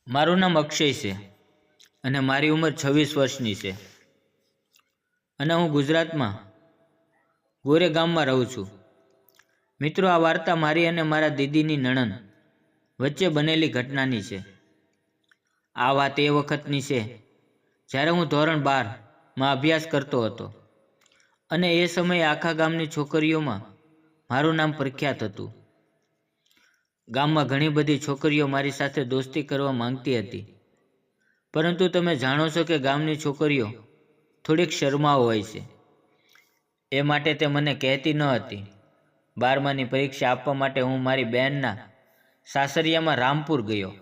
મારું નામ અક્ષય છે અને મારી ઉંમર 26 વર્ષની છે અને હું ગુજરાતમાં ગોરે ગામમાં રહું છું. મિત્રો, આ વાર્તા મારી અને મારા દીદીની નણંદ વચ્ચે બનેલી ઘટનાની છે. આ વાત એ વખતની છે જ્યારે હું ધોરણ 12માં અભ્યાસ કરતો હતો અને એ સમયે આખા ગામની છોકરીઓમાં મારું નામ પ્રખ્યાત હતું. ગામમાં ઘણી બધી છોકરીઓ મારી સાથે દોસ્તી કરવા માંગતી હતી, પરંતુ તમે જાણો છો કે ગામની છોકરીઓ થોડીક શરમાળ હોય છે. એ માટે તે મને કહેતી ન હતી. 12માની પરીક્ષા આપવા માટે હું મારી બહેનના સાસરિયામાં રામપુર ગયો.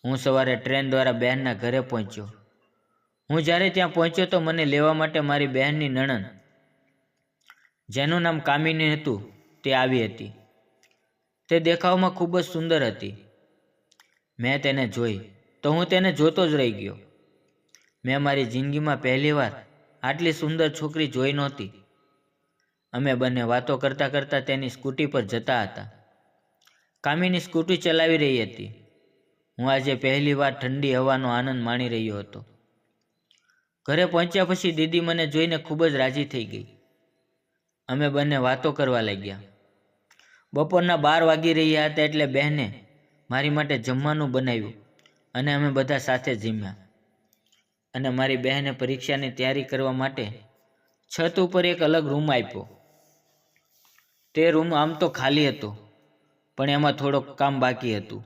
હું સવારે ટ્રેન દ્વારા બહેનના ઘરે પહોંચ્યો. હું જ્યારે ત્યાં પહોંચ્યો તો મને લેવા માટે મારી બહેનની નણંદ, જેનું નામ કામિની હતું, તે આવી હતી. તે દેખાવમાં ખૂબ જ સુંદર હતી. મેં તેને જોઈ તો હું તેને જોતો જ રહી ગયો. મેં મારી જિંદગીમાં પહેલીવાર આટલી સુંદર છોકરી જોઈ નહોતી. અમે બંને વાતો કરતાં કરતાં તેની સ્કૂટી પર જતા હતા. કામિની સ્કૂટી ચલાવી રહી હતી. હું આજે પહેલીવાર ઠંડી હવાનો આનંદ માણી રહ્યો હતો. ઘરે પહોંચ્યા પછી દીદી મને જોઈને ખૂબ જ રાજી થઈ ગઈ. અમે બંને વાતો કરવા લાગ્યા. બપોરના 12 વાગી રહ્યા હતા એટલે બહેને મારી માટે જમવાનું બનાવ્યું અને અમે બધા સાથે જમ્યા. અને મારી બહેને પરીક્ષાની તૈયારી કરવા માટે છત ઉપર એક અલગ રૂમ આપ્યો. તે રૂમ આમ તો ખાલી હતો, પણ એમાં થોડોક કામ બાકી હતું.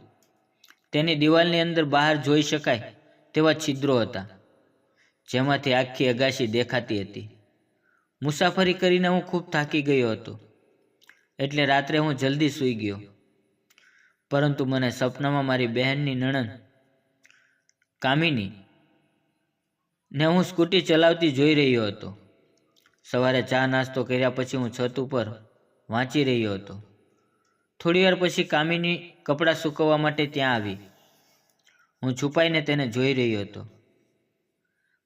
તેની દિવાલની અંદર બહાર જોઈ શકાય તેવા છિદ્રો હતા, જેમાંથી આખી અગાશી દેખાતી હતી. મુસાફરી કરીને હું ખૂબ થાકી ગયો હતો, એટલે રાત્રે હું જલ્દી સૂઈ ગયો. પરંતુ મને સપનામાં મારી બહેનની નણંદ કામિની ને હું સ્કૂટી ચલાવતી જોઈ રહ્યો હતો. સવારે ચા નાસ્તો કર્યા પછી હું છત ઉપર વાંચી રહ્યો હતો. થોડીવાર પછી કામિની કપડાં સૂકવવા માટે ત્યાં આવી. હું છુપાઈને તેને જોઈ રહ્યો હતો,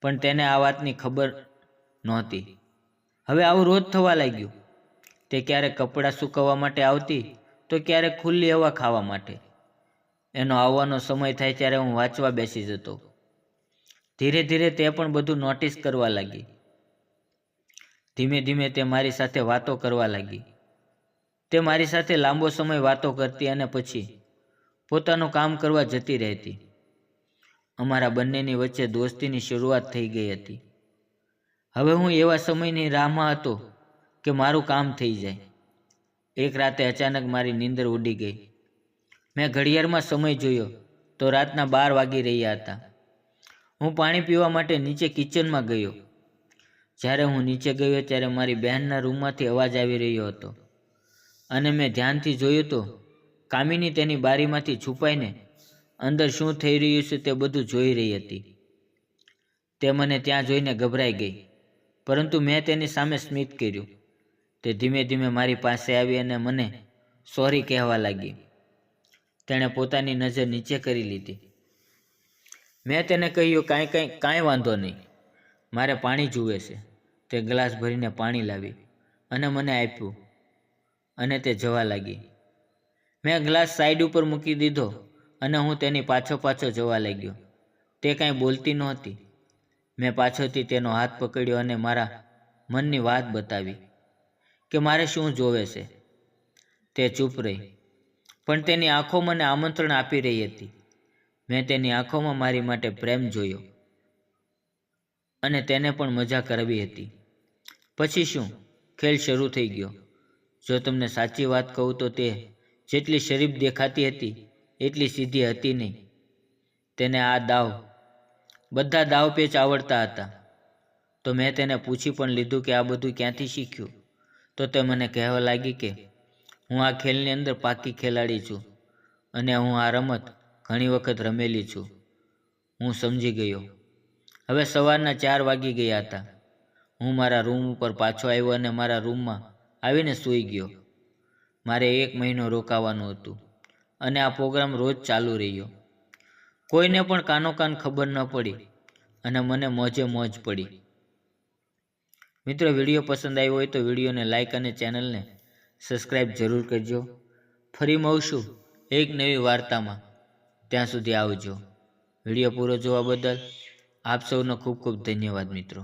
પણ તેને આ વાતની ખબર નહોતી. હવે આવું રોજ થવા લાગ્યું. તે ક્યારેક કપડાં સૂકવવા માટે આવતી તો ક્યારેક ખુલ્લી હવા ખાવા માટે. એનો આવવાનો સમય થાય ત્યારે હું વાંચવા બેસી જતો. ધીરે ધીરે તે પણ બધું નોટિસ કરવા લાગી. ધીમે ધીમે તે મારી સાથે વાતો કરવા લાગી. તે મારી સાથે લાંબો સમય વાતો કરતી અને પછી પોતાનું કામ કરવા જતી રહેતી. અમારા બંનેની વચ્ચે દોસ્તીની શરૂઆત થઈ ગઈ હતી. હવે હું એવા સમયની રાહમાં હતો કે મારું કામ થઈ જાય. એક રાતે અચાનક મારી નીંદર ઉડી ગઈ. મેં ઘડિયાળમાં સમય જોયો તો રાતના 12 વાગી રહ્યા હતા. હું પાણી પીવા માટે નીચે કિચનમાં ગયો. જ્યારે હું નીચે ગયો ત્યારે મારી બહેનના રૂમમાંથી અવાજ આવી રહ્યો હતો અને મેં ધ્યાનથી જોયું તો કામિની તેની બારીમાંથી છુપાઈને અંદર શું થઈ રહ્યું છે તે બધું જોઈ રહી હતી. તે મને ત્યાં જોઈને ગભરાઈ ગઈ, પરંતુ મેં તેની સામે સ્મિત કર્યું. તે ધીમે ધીમે મારી પાસે આવી અને મને સોરી કહેવા લાગી. તેણે પોતાની નજર નીચે કરી લીધી. મેં તેને કહ્યું, કાંઈ વાંધો નહીં, મારે પાણી જુએ છે. તે ગ્લાસ ભરીને પાણી લાવી અને મને આપ્યું અને તે જવા લાગી. મેં ગ્લાસ સાઈડ ઉપર મૂકી દીધો અને હું તેની પાછો જવા લાગ્યો. તે કાંઈ બોલતી નહોતી. મેં પાછળથી તેનો હાથ પકડ્યો અને મારા મનની વાત બતાવી કે મારે શું જોવે છે. તે ચૂપ રહી, પણ તેની આંખો મને આમંત્રણ આપી રહી હતી. મેં તેની આંખોમાં મારી માટે પ્રેમ જોયો અને તેને પણ મજા કરવી હતી. પછી શું, ખેલ શરૂ થઈ ગયો. જો તમને સાચી વાત કહું તો તે જેટલી શરીફ દેખાતી હતી એટલી સીધી હતી નહીં. તેને બધા દાવપેચ આવડતા હતા. તો મેં તેને પૂછી પણ લીધું કે આ બધું ક્યાંથી શીખ્યું. તો તે મને કહેવા લાગી કે હું આ ખેલની અંદર પાકી ખેલાડી છું અને હું આ રમત ઘણી વખત રમેલી છું. હું સમજી ગયો. હવે સવારના 4 વાગી ગયા હતા. હું મારા રૂમ ઉપર પાછો આવ્યો અને મારા રૂમમાં આવીને સૂઈ ગયો. મારે 1 મહિનો રોકાવાનું હતું અને આ પ્રોગ્રામ રોજ ચાલુ રહ્યો. કોઈને પણ કાનોકાન ખબર ન પડી અને મને મોજે મોજ પડી. મિત્રો, વિડીયો પસંદ આવ્યો હોય તો વિડીયોને લાઇક અને ચેનલને સબસ્ક્રાઈબ જરૂર કરજો. ફરી મળશું એક નવી વાર્તામાં. ત્યાં સુધી આવજો. વિડીયો પૂરો જોવા બદલ આપ સૌનો ખૂબ ખૂબ ધન્યવાદ મિત્રો.